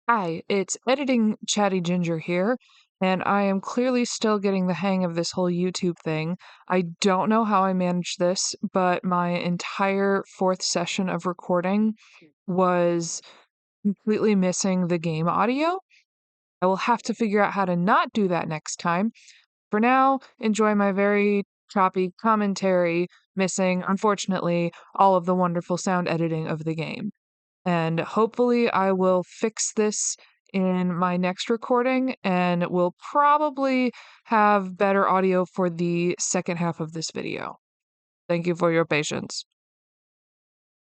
Hi, it's editing Chatty Ginger here, and I am clearly still getting the hang of this whole YouTube thing. I don't know how I managed this, but my entire fourth session of recording was completely missing the game audio. I will have to figure out how to not do that next time. For now, enjoy my very choppy commentary, missing, unfortunately, all of the wonderful sound editing of the game. And hopefully, I will fix this in my next recording, and we'll probably have better audio for the second half of this video. Thank you for your patience.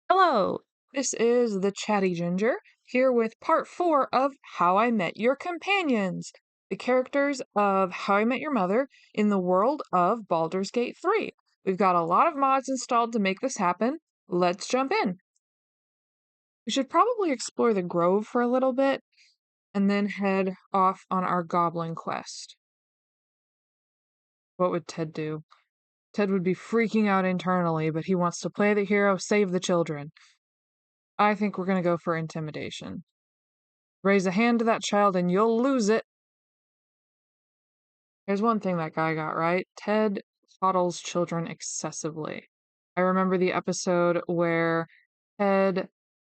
Hello, this is the Chatty Ginger, here with part 4 of How I Met Your Companions, the characters of How I Met Your Mother in the world of Baldur's Gate 3. We've got a lot of mods installed to make this happen. Let's jump in. We should probably explore the Grove for a little bit and then head off on our goblin quest. What would Ted do? Ted would be freaking out internally, but he wants to play the hero, save the children. I think we're going to go for intimidation. Raise a hand to that child and you'll lose it. There's one thing that guy got right. Ted coddles children excessively. I remember the episode where Ted,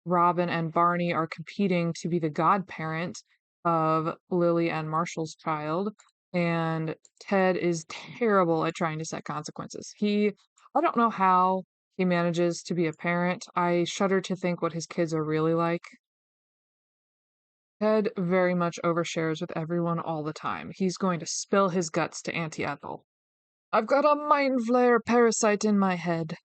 Robin, and Barney are competing to be the godparent of Lily and Marshall's child, and Ted is terrible at trying to set consequences. I don't know how he manages to be a parent. I shudder to think what his kids are really like. Ted very much overshares with everyone all the time. He's going to spill his guts to Auntie Ethel. I've got a mind flare parasite in my head.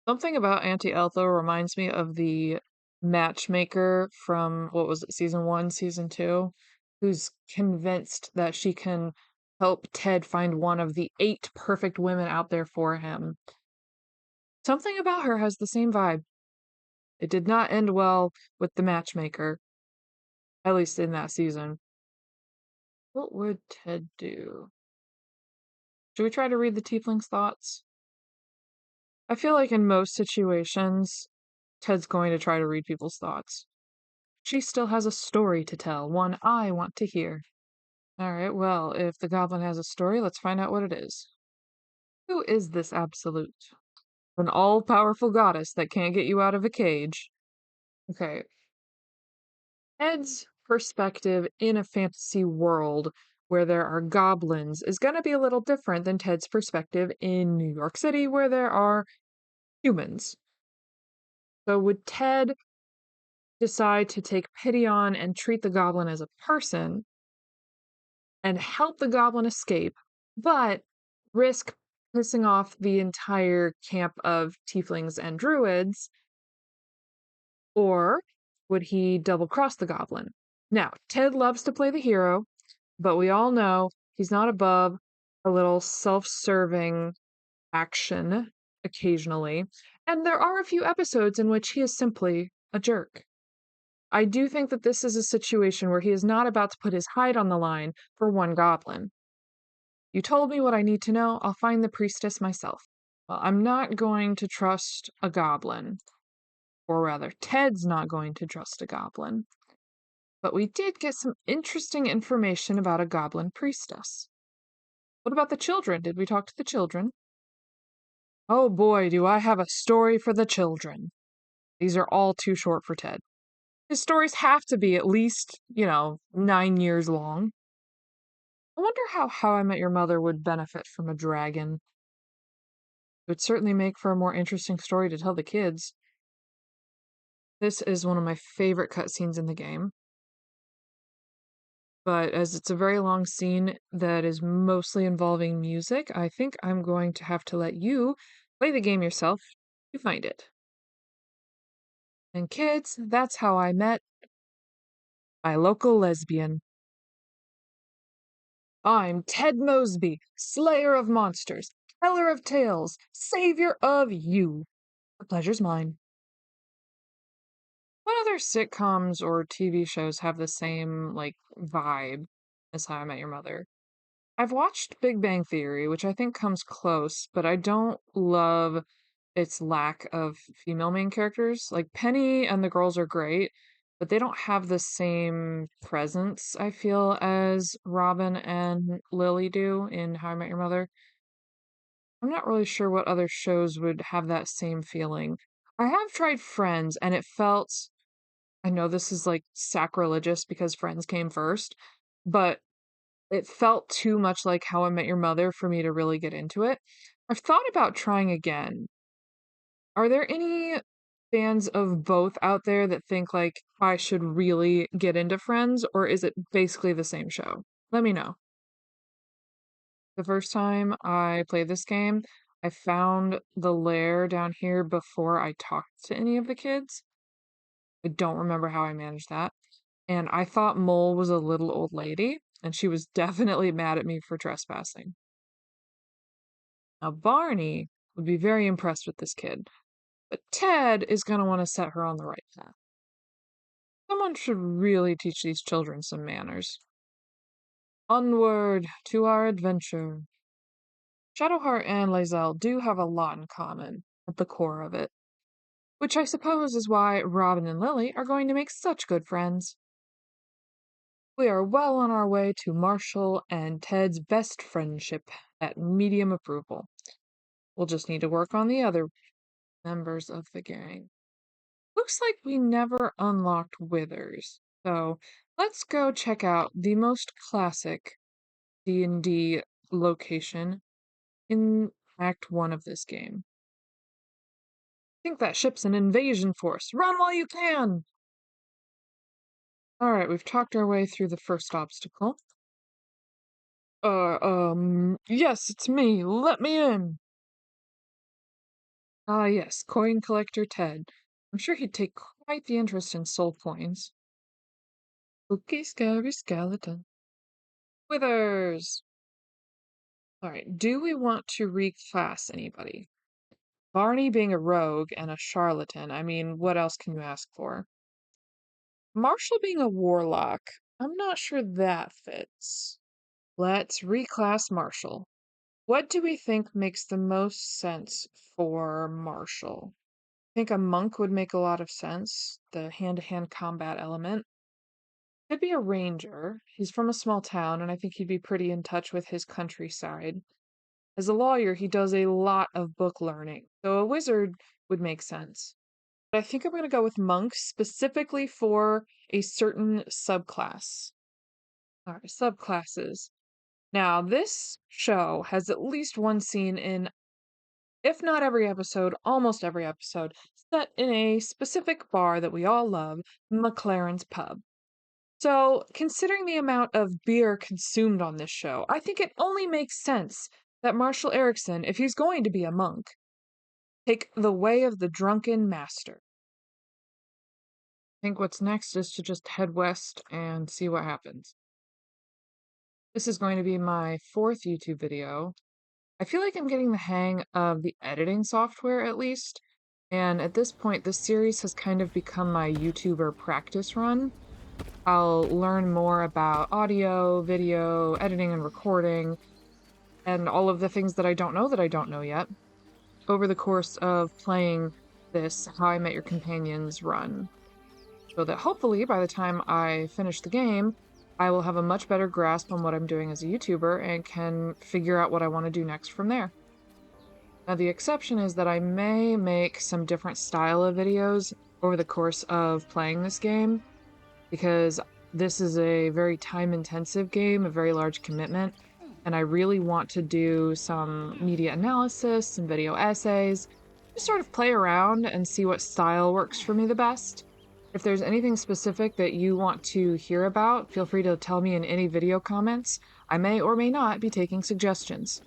Something about Auntie Ethel reminds me of the matchmaker from, what was it, season 1, season 2, who's convinced that she can help Ted find one of the 8 perfect women out there for him. Something about her has the same vibe. It did not end well with the matchmaker, at least in that season. What would Ted do? Should we try to read the tiefling's thoughts? I feel like in most situations, Ted's going to try to read people's thoughts. She still has a story to tell, one I want to hear. Alright, well, if the goblin has a story, let's find out what it is. Who is this Absolute? An all-powerful goddess that can't get you out of a cage. Okay. Ted's perspective in a fantasy world where there are goblins is going to be a little different than Ted's perspective in New York City where there are humans. So would Ted decide to take pity on and treat the goblin as a person and help the goblin escape, but risk pissing off the entire camp of tieflings and druids? Or would he double cross the goblin? Now, Ted loves to play the hero, but we all know he's not above a little self serving action occasionally, and there are a few episodes in which he is simply a jerk. I do think that this is a situation where he is not about to put his hide on the line for one goblin. You told me what I need to know, I'll find the priestess myself. Well, I'm not going to trust a goblin. Or rather, Ted's not going to trust a goblin. But we did get some interesting information about a goblin priestess. What about the children? Did we talk to the children? Oh boy, do I have a story for the children. These are all too short for Ted. His stories have to be at least, 9 years long. I wonder how I Met Your Mother would benefit from a dragon. It would certainly make for a more interesting story to tell the kids. This is one of my favorite cutscenes in the game. But as it's a very long scene that is mostly involving music, I think I'm going to have to let you play the game yourself to find it. And kids, that's how I met my local lesbian. I'm Ted Mosby, slayer of monsters, teller of tales, savior of you. The pleasure's mine. What other sitcoms or TV shows have the same, vibe as How I Met Your Mother? I've watched Big Bang Theory, which I think comes close, but I don't love its lack of female main characters. Like, Penny and the girls are great, but they don't have the same presence, I feel, as Robin and Lily do in How I Met Your Mother. I'm not really sure what other shows would have that same feeling. I have tried Friends, and it felt, I know this is like sacrilegious because Friends came first, but it felt too much like How I Met Your Mother for me to really get into it. I've thought about trying again. Are there any fans of both out there that think like I should really get into Friends, or is it basically the same show? Let me know. The first time I played this game, I found the lair down here before I talked to any of the kids. I don't remember how I managed that. And I thought Mole was a little old lady, and she was definitely mad at me for trespassing. Now, Barney would be very impressed with this kid, but Ted is going to want to set her on the right path. Someone should really teach these children some manners. Onward to our adventure. Shadowheart and Lae'zel do have a lot in common at the core of it, which I suppose is why Robin and Lily are going to make such good friends. We are well on our way to Marshall and Ted's best friendship at medium approval. We'll just need to work on the other members of the gang. Looks like we never unlocked Withers, so let's go check out the most classic D&D location in Act 1 of this game. I think that ship's an invasion force. Run while you can! Alright, we've talked our way through the first obstacle. Yes, it's me. Let me in. Ah, yes, coin collector Ted. I'm sure he'd take quite the interest in soul coins. Spooky, scary skeleton. Withers! Alright, do we want to reclass anybody? Barney being a rogue and a charlatan, I mean, what else can you ask for? Marshall being a warlock, I'm not sure that fits. Let's reclass Marshall. What do we think makes the most sense for Marshall? I think a monk would make a lot of sense, the hand-to-hand combat element. Could be a ranger. He's from a small town, and I think he'd be pretty in touch with his countryside. As a lawyer, he does a lot of book learning, so a wizard would make sense. But I think I'm going to go with monk specifically for a certain subclass. All right, subclasses. Now, this show has at least one scene in, if not every episode, almost every episode, set in a specific bar that we all love, McLaren's Pub. So, considering the amount of beer consumed on this show, I think it only makes sense that Marshall Erickson, if he's going to be a monk, take the way of the drunken master. I think what's next is to just head west and see what happens. This is going to be my fourth YouTube video. I feel like I'm getting the hang of the editing software at least, and at this point, this series has kind of become my YouTuber practice run. I'll learn more about audio, video, editing and recording, and all of the things that I don't know yet over the course of playing this How I Met Your Companions run. So that hopefully by the time I finish the game, I will have a much better grasp on what I'm doing as a YouTuber and can figure out what I want to do next from there. Now, the exception is that I may make some different style of videos over the course of playing this game, because this is a very time-intensive game, a very large commitment, and I really want to do some media analysis, some video essays, just sort of play around and see what style works for me the best. If there's anything specific that you want to hear about, feel free to tell me in any video comments. I may or may not be taking suggestions.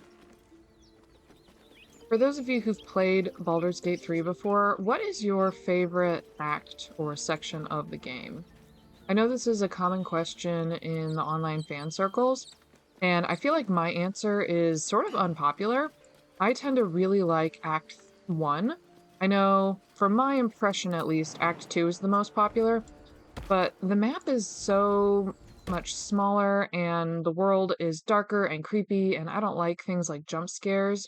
For those of you who've played Baldur's Gate 3 before, what is your favorite act or section of the game? I know this is a common question in the online fan circles, and I feel like my answer is sort of unpopular. I tend to really like Act 1. I know, from my impression at least, Act 2 is the most popular, but the map is so much smaller and the world is darker and creepy, and I don't like things like jump scares.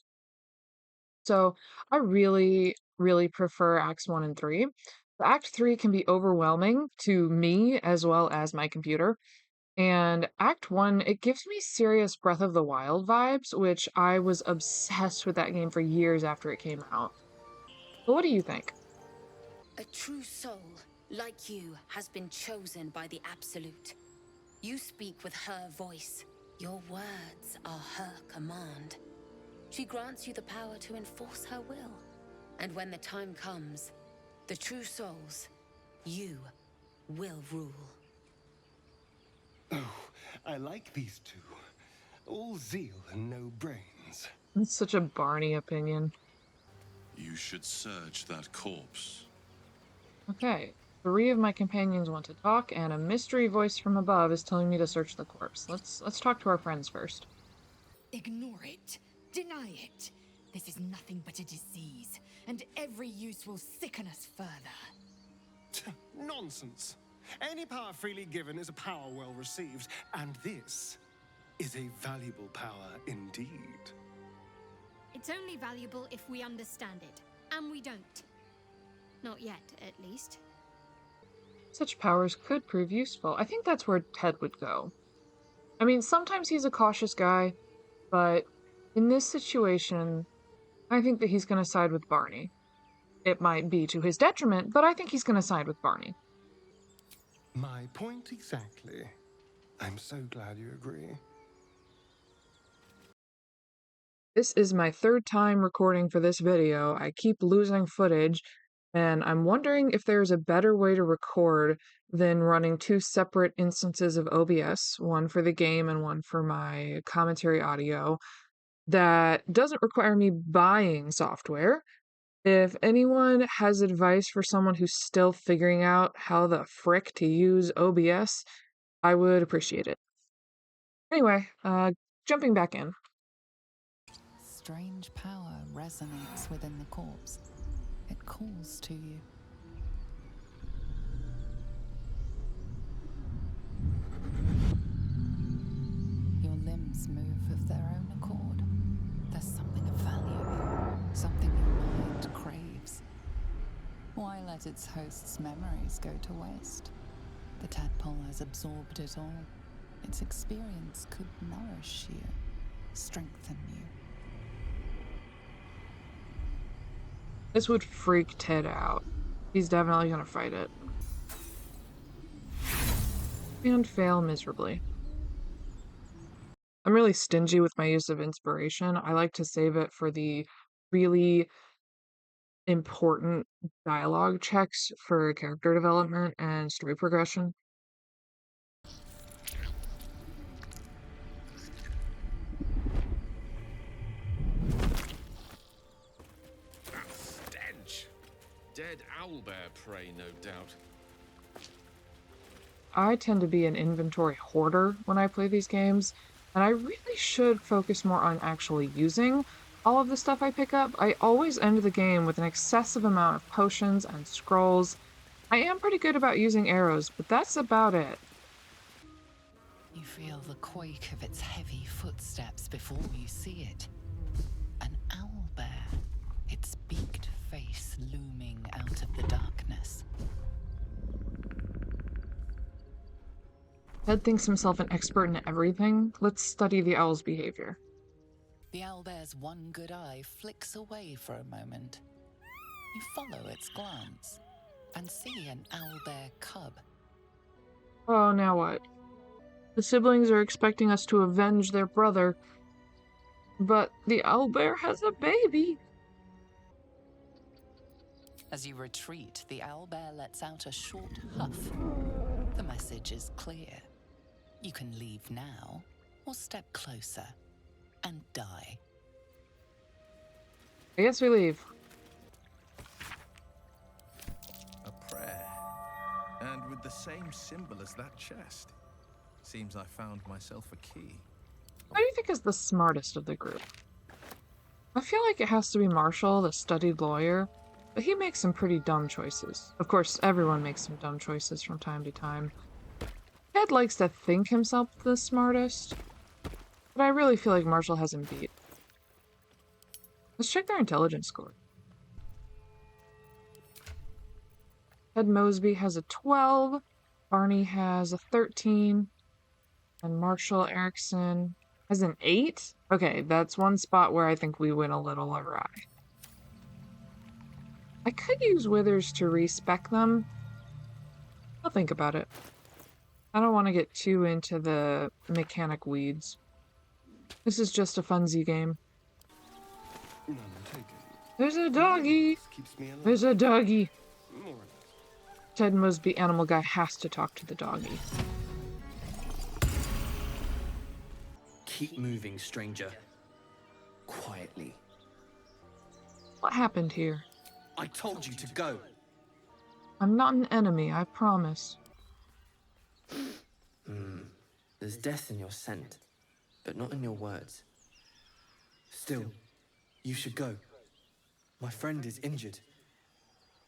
So I really, really prefer Acts 1 and 3. Act 3 can be overwhelming to me as well as my computer. And Act 1, it gives me serious Breath of the Wild vibes, which I was obsessed with that game for years after it came out. But what do you think? A true soul, like you, has been chosen by the Absolute. You speak with her voice. Your words are her command. She grants you the power to enforce her will. And when the time comes, the true souls, you, will rule. Oh, I like these two. All zeal and no brains. It's such a Barney opinion. You should search that corpse. Okay, 3 of my companions want to talk, and a mystery voice from above is telling me to search the corpse. Let's talk to our friends first. Ignore it. Deny it. This is nothing but a disease, and every use will sicken us further. Nonsense. Any power freely given is a power well received, and this is a valuable power indeed. It's only valuable if we understand it, and we don't. Not yet, at least. Such powers could prove useful. I think that's where Ted would go. I mean, sometimes he's a cautious guy, but in this situation, I think that he's going to side with Barney. It might be to his detriment, but I think he's going to side with Barney. My point exactly. I'm so glad you agree. This is my 3rd time recording for this video. I keep losing footage, and I'm wondering if there's a better way to record than running 2 separate instances of OBS, one for the game and one for my commentary audio, that doesn't require me buying software. If anyone has advice for someone who's still figuring out how the frick to use OBS, I would appreciate it. Anyway, jumping back in. Strange power resonates within the corpse. It calls to you. Your limbs move of their own accord. There's something of value here, something your mind craves. Why let its host's memories go to waste? The tadpole has absorbed it all. Its experience could nourish you, strengthen you. This would freak Ted out. He's definitely gonna fight it. And fail miserably. I'm really stingy with my use of inspiration. I like to save it for the really important dialogue checks for character development and story progression. Stench! Dead owlbear prey, no doubt. I tend to be an inventory hoarder when I play these games, and I really should focus more on actually using all of the stuff I pick up. I always end the game with an excessive amount of potions and scrolls. I am pretty good about using arrows, but that's about it. You feel the quake of its heavy footsteps before you see it. An owlbear, its beaked face looming out of the darkness. Ted thinks himself an expert in everything. Let's study the owl's behavior. The owlbear's one good eye flicks away for a moment. You follow its glance and see an owlbear cub. Oh, now what? The siblings are expecting us to avenge their brother, but the owlbear has a baby. As you retreat, the owlbear lets out a short huff. The message is clear. You can leave now, or step closer and die. I guess we leave. A prayer. And with the same symbol as that chest. Seems I found myself a key. Who do you think is the smartest of the group? I feel like it has to be Marshall, the studied lawyer, but he makes some pretty dumb choices. Of course, everyone makes some dumb choices from time to time. Ted likes to think himself the smartest, but I really feel like Marshall has him beat. Let's check their intelligence score. Ted Mosby has a 12. Barney has a 13. And Marshall Erickson has an 8? Okay, that's one spot where I think we went a little awry. I could use withers to respec them. I'll think about it. I don't want to get too into the mechanic weeds. This is just a funsy game. None taken. There's a doggy! This keeps me alive. There's a doggy! More or less. Ted Mosby Animal Guy has to talk to the doggy. Keep moving, stranger. Quietly. What happened here? I told you to go. I'm not an enemy, I promise. There's death in your scent, but not in your words. Still, you should go. My friend is injured.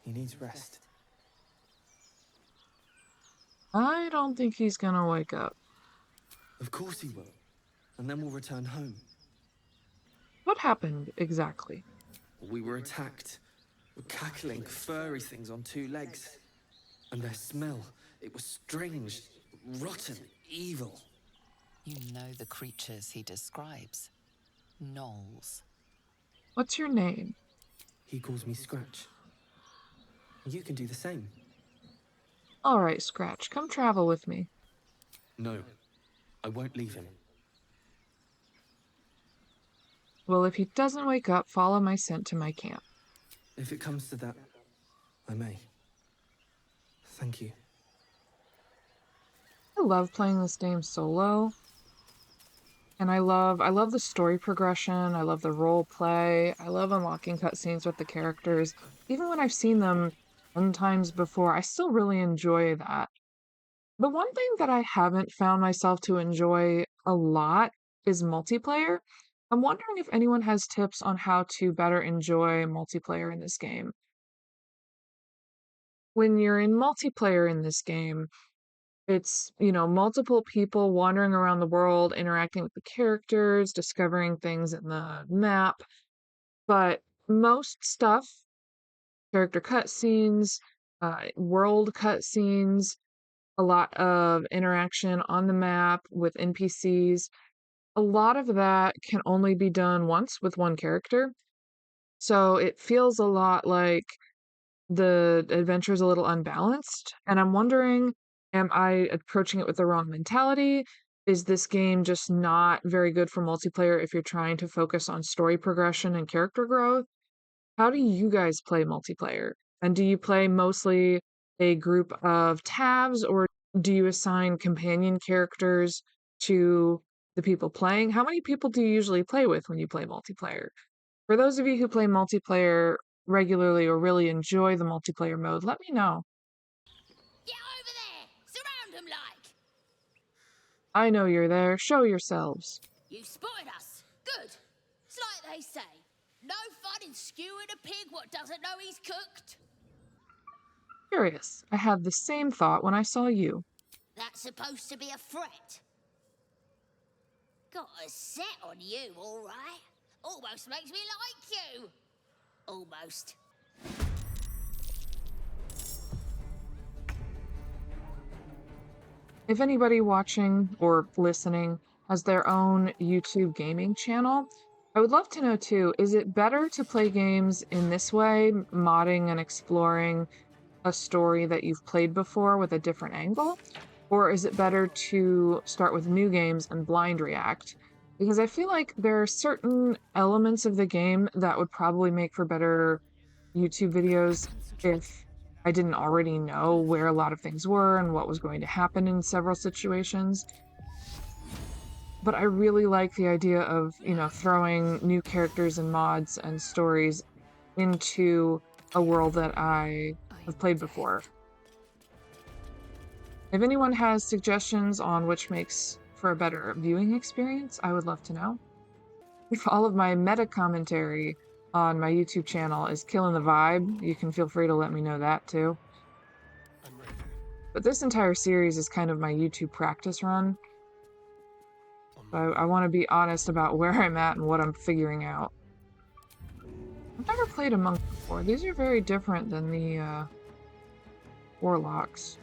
He needs rest. I don't think he's gonna wake up. Of course he will. And then we'll return home. What happened exactly? We were attacked. With cackling, furry things on 2 legs. And their smell, it was strange, rotten, evil. You know the creatures he describes. Gnolls. What's your name? He calls me Scratch. You can do the same. Alright, Scratch, come travel with me. No, I won't leave him. Well, if he doesn't wake up, follow my scent to my camp. If it comes to that, I may. Thank you. I love playing this game solo. And I love the story progression, I love the role play, I love unlocking cutscenes with the characters. Even when I've seen them 10 times before, I still really enjoy that. The one thing that I haven't found myself to enjoy a lot is multiplayer. I'm wondering if anyone has tips on how to better enjoy multiplayer in this game. When you're in multiplayer in this game, it's, multiple people wandering around the world, interacting with the characters, discovering things in the map. But most stuff, character cutscenes, world cutscenes, a lot of interaction on the map with NPCs, a lot of that can only be done once with one character. So it feels a lot like the adventure is a little unbalanced. And I'm wondering, am I approaching it with the wrong mentality? Is this game just not very good for multiplayer if you're trying to focus on story progression and character growth? How do you guys play multiplayer? And do you play mostly a group of tabs, or do you assign companion characters to the people playing? How many people do you usually play with when you play multiplayer? For those of you who play multiplayer regularly or really enjoy the multiplayer mode, let me know. Get over there! Surround them like! I know you're there. Show yourselves. You spotted us. Good. It's like they say. No fun in skewing a pig what doesn't know he's cooked. Curious. I had the same thought when I saw you. That's supposed to be a threat. Got a set on you, all right? Almost makes me like you. Almost. If anybody watching or listening has their own YouTube gaming channel, I would love to know too, is it better to play games in this way, modding and exploring a story that you've played before with a different angle? Or is it better to start with new games and blind react? Because I feel like there are certain elements of the game that would probably make for better YouTube videos if I didn't already know where a lot of things were and what was going to happen in several situations. But I really like the idea of, throwing new characters and mods and stories into a world that I have played before. If anyone has suggestions on which makes for a better viewing experience, I would love to know. If all of my meta commentary on my YouTube channel is killing the vibe, you can feel free to let me know that too. I'm ready. But this entire series is kind of my YouTube practice run. So I want to be honest about where I'm at and what I'm figuring out. I've never played a monk before. These are very different than the warlocks.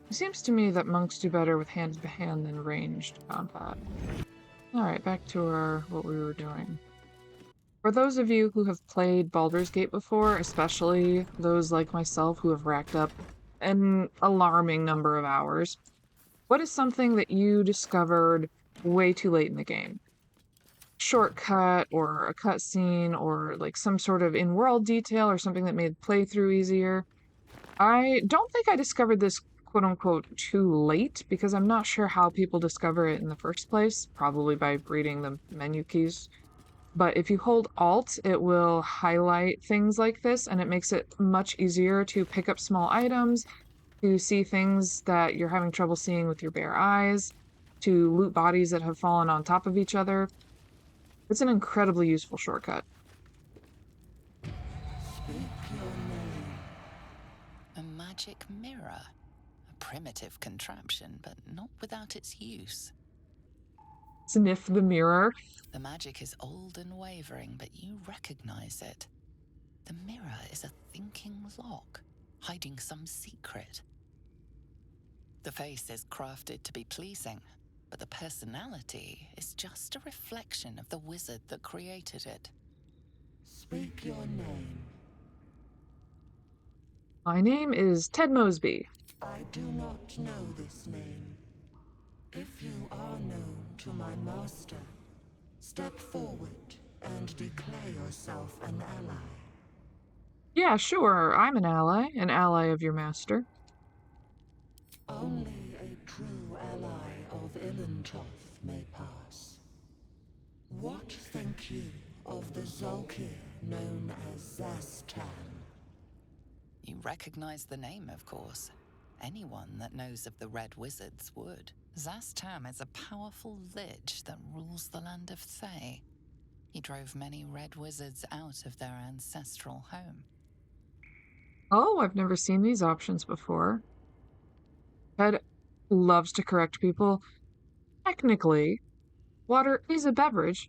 It seems to me that monks do better with hand-to-hand than ranged combat. Alright, back to what we were doing. For those of you who have played Baldur's Gate before, especially those like myself who have racked up an alarming number of hours, what is something that you discovered way too late in the game? Shortcut or a cutscene or like some sort of in-world detail or something that made playthrough easier. I don't think I discovered this quote-unquote too late because I'm not sure how people discover it in the first place, probably by reading the menu keys. But if you hold Alt, it will highlight things like this, and it makes it much easier to pick up small items, to see things that you're having trouble seeing with your bare eyes, to loot bodies that have fallen on top of each other. It's an incredibly useful shortcut. A magic mirror. A primitive contraption, but not without its use. Sniff the mirror. The magic is old and wavering, but you recognize it. The mirror is a thinking lock, hiding some secret. The face is crafted to be pleasing, but the personality is just a reflection of the wizard that created it. Speak your name. My name is Ted Mosby. I do not know this name. If you are known to my master, step forward and declare yourself an ally. Yeah, sure, I'm an ally of your master. Only a true ally of Ilintoth may pass. What think you of the Zolkir known as Zastan? You recognize the name, of course. Anyone that knows of the Red Wizards would. Zastam is a powerful lich that rules the land of Thay. He drove many Red Wizards out of their ancestral home. Oh, I've never seen these options before. Ted loves to correct people. Technically, water is a beverage.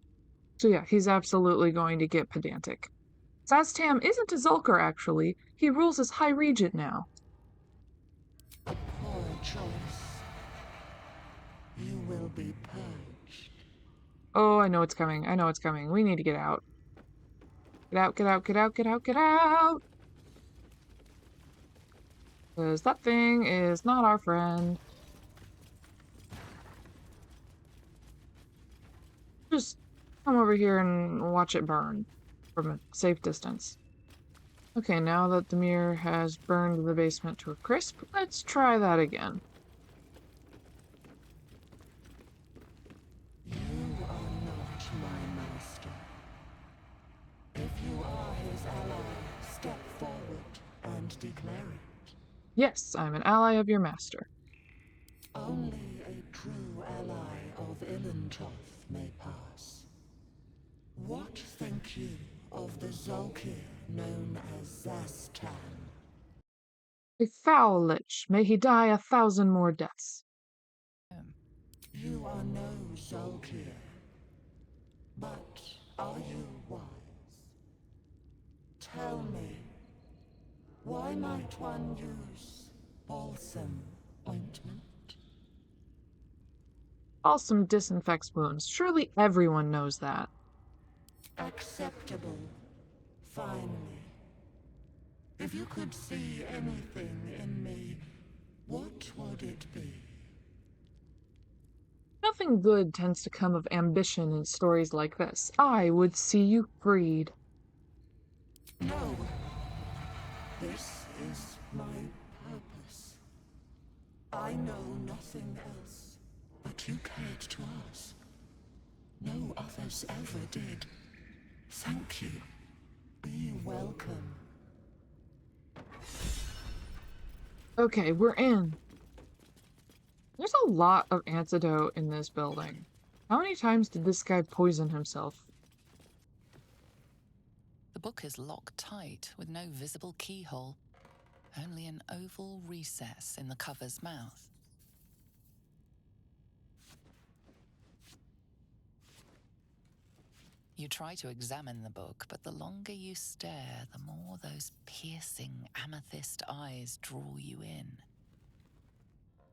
So yeah, he's absolutely going to get pedantic. Zastam isn't a Zulker, actually. He rules as High Regent now. Poor choice. You will be purged. Oh, I know it's coming. I know it's coming. We need to get out. Get out, get out, get out, get out, get out! Because that thing is not our friend. Just come over here and watch it burn from a safe distance. Okay, now that the mirror has burned the basement to a crisp, let's try that again. You are not my master. If you are his ally, step forward and declare it. Yes, I'm an ally of your master. Only a true ally of Ilintoth may pass. What think you of the Zolkir known as Zastan? A foul lich. May he die 1,000 more deaths. You are no Zolkir, but are you wise? Tell me, why might one use balsam ointment? Balsam disinfects wounds. Surely everyone knows that. Acceptable. Finally. If you could see anything in me, what would it be? Nothing good tends to come of ambition in stories like this. I would see you freed. No. This is my purpose. I know nothing else, but you cared to ask. No others ever did. Thank you. Be welcome. Okay, we're in. There's a lot of antidote in this building. How many times did this guy poison himself? The book is locked tight with no visible keyhole, only an oval recess in the cover's mouth. You try to examine the book, but the longer you stare, the more those piercing amethyst eyes draw you in.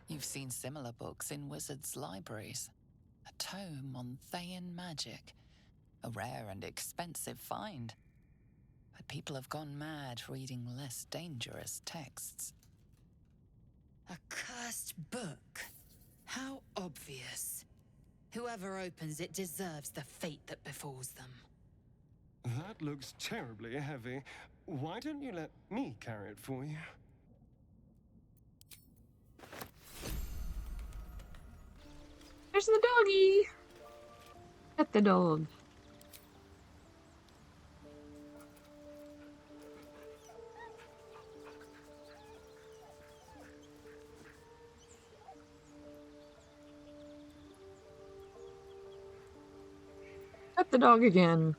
You've seen similar books in wizards' libraries. A tome on Thayan magic, a rare and expensive find. But people have gone mad reading less dangerous texts. A cursed book? How obvious. Whoever opens it deserves the fate that befalls them. That looks terribly heavy. Why don't you let me carry it for you? There's the doggy! Pet the dog. Pet the dog again.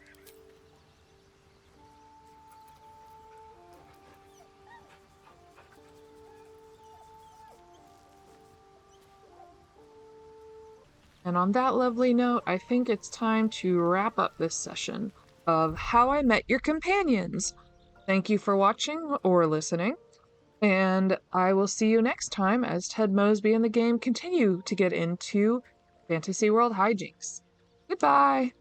And on that lovely note, I think it's time to wrap up this session of How I Met Your Companions. Thank you for watching or listening, and I will see you next time as Ted Mosby and the game continue to get into Fantasy World hijinks. Goodbye!